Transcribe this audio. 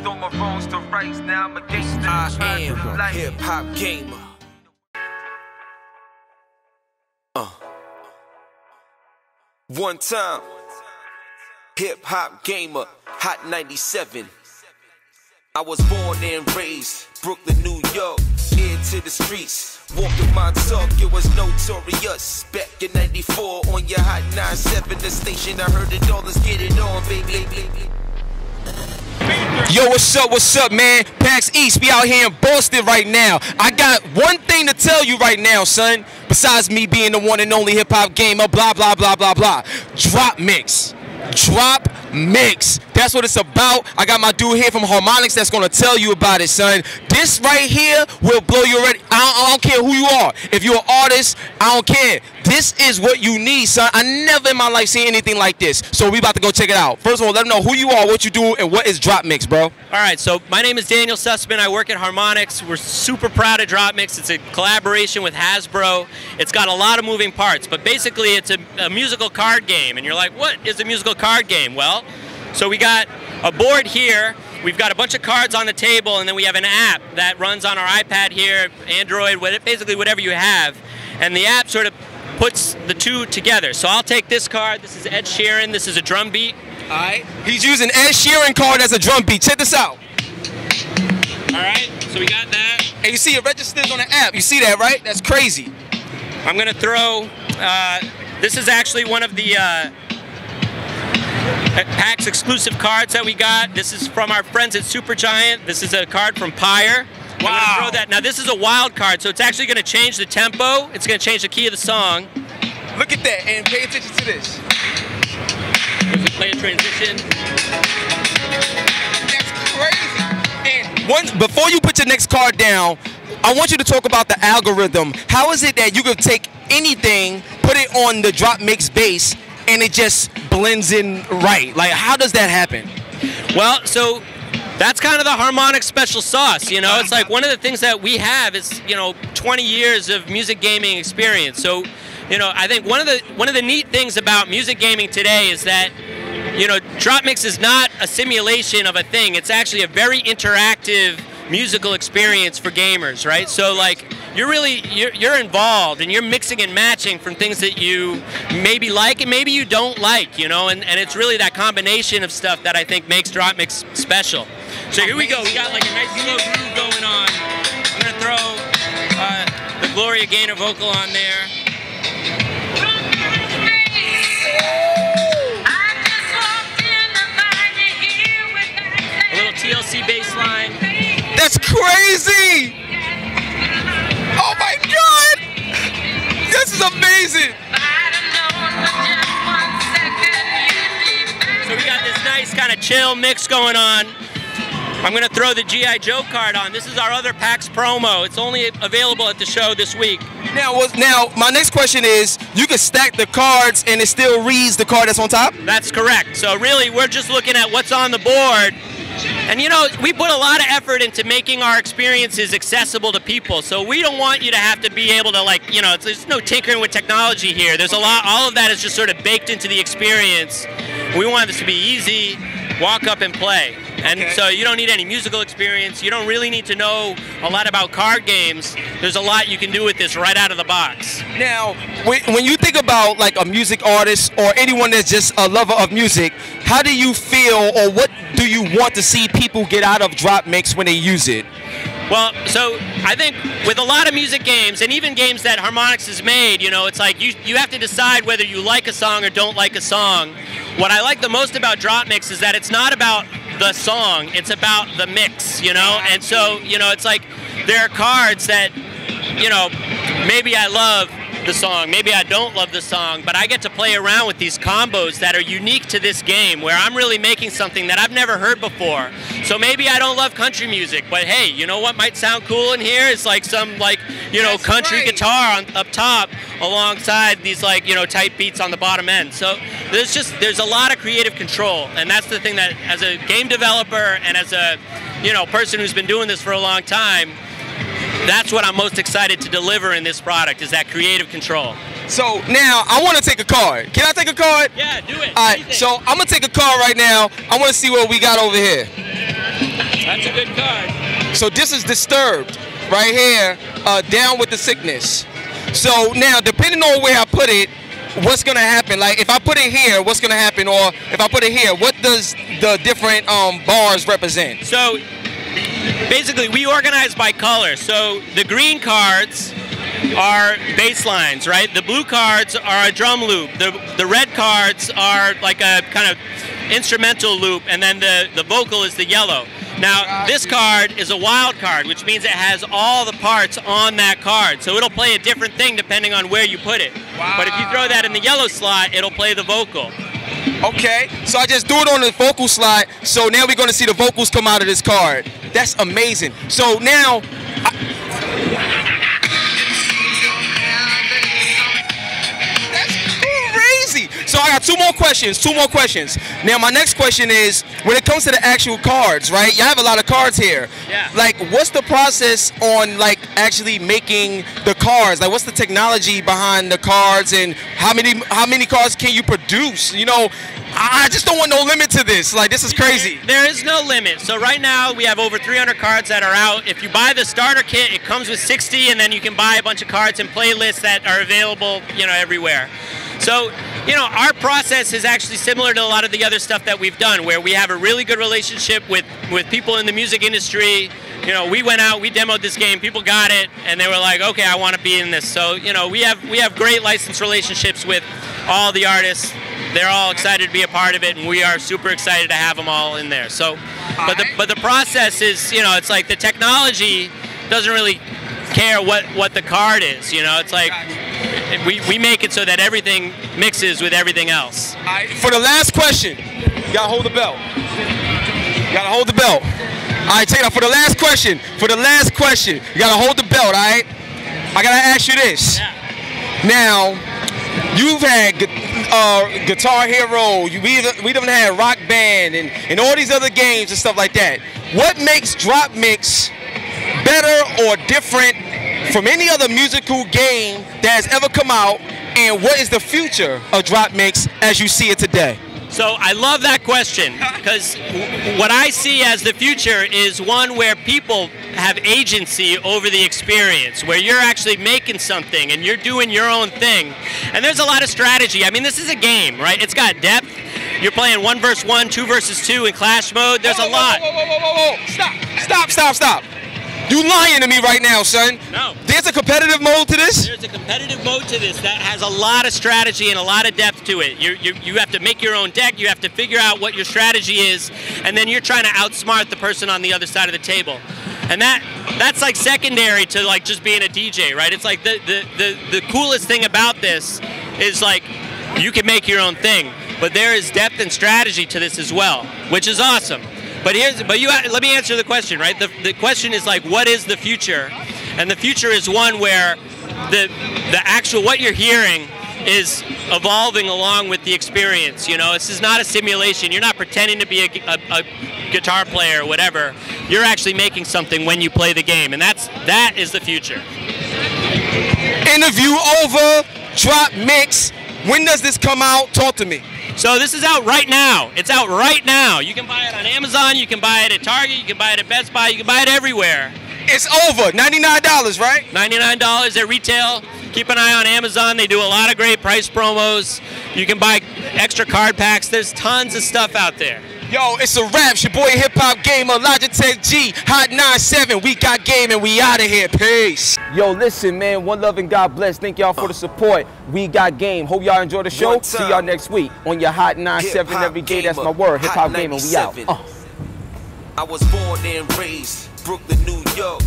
all my wrongs to rights. Now I'm a gangster. I am HipHopGamer. One time, HipHopGamer, Hot 97. I was born and raised, Brooklyn, New York, ear to the streets. Walking my talk, it was notorious. Back in 94 on your Hot 97, the station I heard it all, let's get it on, baby. Yo, what's up, man? PAX East, we out here in Boston right now. I got one thing to tell you right now, son. Besides me being the one and only HipHopGamer, blah, blah, blah, blah, blah. Dropmix. Dropmix. That's what it's about. I got my dude here from Harmonix that's gonna tell you about it, son. This right here will blow you already. I don't care who you are. If you're an artist, I don't care. This is what you need, son. I never in my life seen anything like this. So we about to go check it out. First of all, let them know who you are, what you do, and what is Dropmix, bro. All right, so my name is Daniel Sussman. I work at Harmonix. We're super proud of Dropmix. It's a collaboration with Hasbro. It's got a lot of moving parts, but basically it's a musical card game. And you're like, what is a musical card game? Well, so we got a board here. We've got a bunch of cards on the table, and then we have an app that runs on our iPad here, Android, basically whatever you have. And the app sort of puts the two together. So I'll take this card. This is Ed Sheeran. This is a drum beat. All right. He's using Ed Sheeran card as a drum beat. Check this out. All right. So we got that. And you see it registers on the app. You see that, right? That's crazy. I'm going to throw, this is actually one of the PAX exclusive cards that we got. This is from our friends at Supergiant. This is a card from Pyre. Wow. I'm gonna throw that. Now this is a wild card, so it's actually going to change the tempo. It's going to change the key of the song. Look at that, and pay attention to this. As we play a transition. That's crazy. And before you put your next card down, I want you to talk about the algorithm. How is it that you could take anything, put it on the Dropmix base, and it just blends in right? Like, how does that happen? Well, so that's kind of the Harmonix special sauce, you know? It's like one of the things that we have is, 20 years of music gaming experience. So, I think one of the neat things about music gaming today is that, Dropmix is not a simulation of a thing. It's actually a very interactive musical experience for gamers, right? So like you're involved and you're mixing and matching from things that you maybe like and maybe you don't like, and it's really that combination of stuff that I think makes Dropmix special. So here we go. We got like a nice slow groove going on. I'm gonna throw the Gloria Gaynor vocal on there. A little TLC bass line. That's crazy! Oh my God! This is amazing! So we got this nice kind of chill mix going on. I'm going to throw the G.I. Joe card on. This is our other PAX promo. It's only available at the show this week. Now, my next question is, you can stack the cards and it still reads the card that's on top? That's correct. So really, we're just looking at what's on the board. And we put a lot of effort into making our experiences accessible to people. So we don't want you to have to be able to there's no tinkering with technology here. There's all of that is just sort of baked into the experience. We want this to be easy, walk up and play. And so you don't need any musical experience. You don't really need to know a lot about card games. There's a lot you can do with this right out of the box. Now, when you think about like a music artist or anyone that's just a lover of music, how do you feel or what do you want to see people get out of Dropmix when they use it? Well, so I think with a lot of music games, and even games that Harmonix has made, it's like you have to decide whether you like a song or don't like a song. What I like the most about Dropmix is that it's not about the song, it's about the mix, And so, it's like there are cards that, maybe I love the song, maybe I don't love the song, but I get to play around with these combos that are unique to this game where I'm really making something that I've never heard before. So maybe I don't love country music, but hey, you know what might sound cool in here? It's like some country guitar up top alongside these tight beats on the bottom end. So there's a lot of creative control, and that's the thing that as a game developer and as a person who's been doing this for a long time, that's what I'm most excited to deliver in this product, is that creative control. So now I want to take a card. Can I take a card? Yeah, do it. All right, so I'm going to take a card right now. I want to see what we got over here. That's a good card. So this is Disturbed right here, Down with the Sickness. So now, depending on where I put it, what's gonna happen? Like if I put it here, what's gonna happen? Or if I put it here, what does the different bars represent? So basically, we organize by color. So the green cards are bass lines, right? The blue cards are a drum loop. The red cards are like a kind of instrumental loop, and then the vocal is the yellow. Now, this card is a wild card, which means it has all the parts on that card. So it'll play a different thing depending on where you put it. Wow. But if you throw that in the yellow slot, it'll play the vocal. Okay, so I just do it on the vocal slot, so now we're going to see the vocals come out of this card. That's amazing. So now... So I got two more questions. Now my next question is, when it comes to the actual cards, right? You have a lot of cards here. Yeah. Like, what's the process on like actually making the cards? Like, what's the technology behind the cards, and how many cards can you produce? You know, I just don't want no limit to this. Like, this is crazy. There is no limit. So right now we have over 300 cards that are out. If you buy the starter kit, it comes with 60, and then you can buy a bunch of cards and playlists that are available, you know, everywhere. So, you know, our process is actually similar to a lot of the other stuff that we've done, where we have a really good relationship with people in the music industry. You know, we went out, we demoed this game, people got it, and they were like, okay, I want to be in this. So, you know, we have great license relationships with all the artists. They're all excited to be a part of it, and we are super excited to have them all in there. So, but the process is, you know, it's like the technology doesn't really care what the card is. You know, it's like we make it so that everything mixes with everything else. For the last question, you gotta hold the belt. You gotta hold the belt. All right, check it out. For the last question, you gotta hold the belt. All right. I gotta ask you this. Yeah. Now, you've had Guitar Hero. We done had Rock Band and all these other games and stuff like that. What makes Dropmix better or different from any other musical game that has ever come out, and what is the future of Dropmix as you see it today? So I love that question, because what I see as the future is one where people have agency over the experience, where you're actually making something and you're doing your own thing. And there's a lot of strategy. I mean, this is a game, right? It's got depth. You're playing 1 versus 1, 2 versus 2 in clash mode. There's a lot. Whoa. Stop. You lying to me right now, son. No. There's a competitive mode to this? There's a competitive mode to this that has a lot of strategy and a lot of depth to it. You have to make your own deck, you have to figure out what your strategy is, and then you're trying to outsmart the person on the other side of the table. And that's like secondary to like just being a DJ, right? It's like the coolest thing about this is like you can make your own thing, but there is depth and strategy to this as well, which is awesome. But let me answer the question, right? The question is like, what is the future? And the future is one where the actual what you're hearing is evolving along with the experience. You know, this is not a simulation. You're not pretending to be a guitar player or whatever. You're actually making something when you play the game, and that is the future. Interview over. Dropmix. When does this come out? Talk to me. So this is out right now. It's out right now. You can buy it on Amazon, you can buy it at Target, you can buy it at Best Buy, you can buy it everywhere. It's over. $99, right? $99 at retail. Keep an eye on Amazon. They do a lot of great price promos. You can buy extra card packs. There's tons of stuff out there. Yo, it's a wrap. It's your boy HipHopGamer, Logitech G, Hot 97. We got game and we out of here. Peace. Yo, listen, man. One love and God bless. Thank y'all for the support. We got game. Hope y'all enjoy the show. See y'all next week on your Hot 97 every day. That's my word. HipHopGamer. We out. I was born and raised Brooklyn, New York.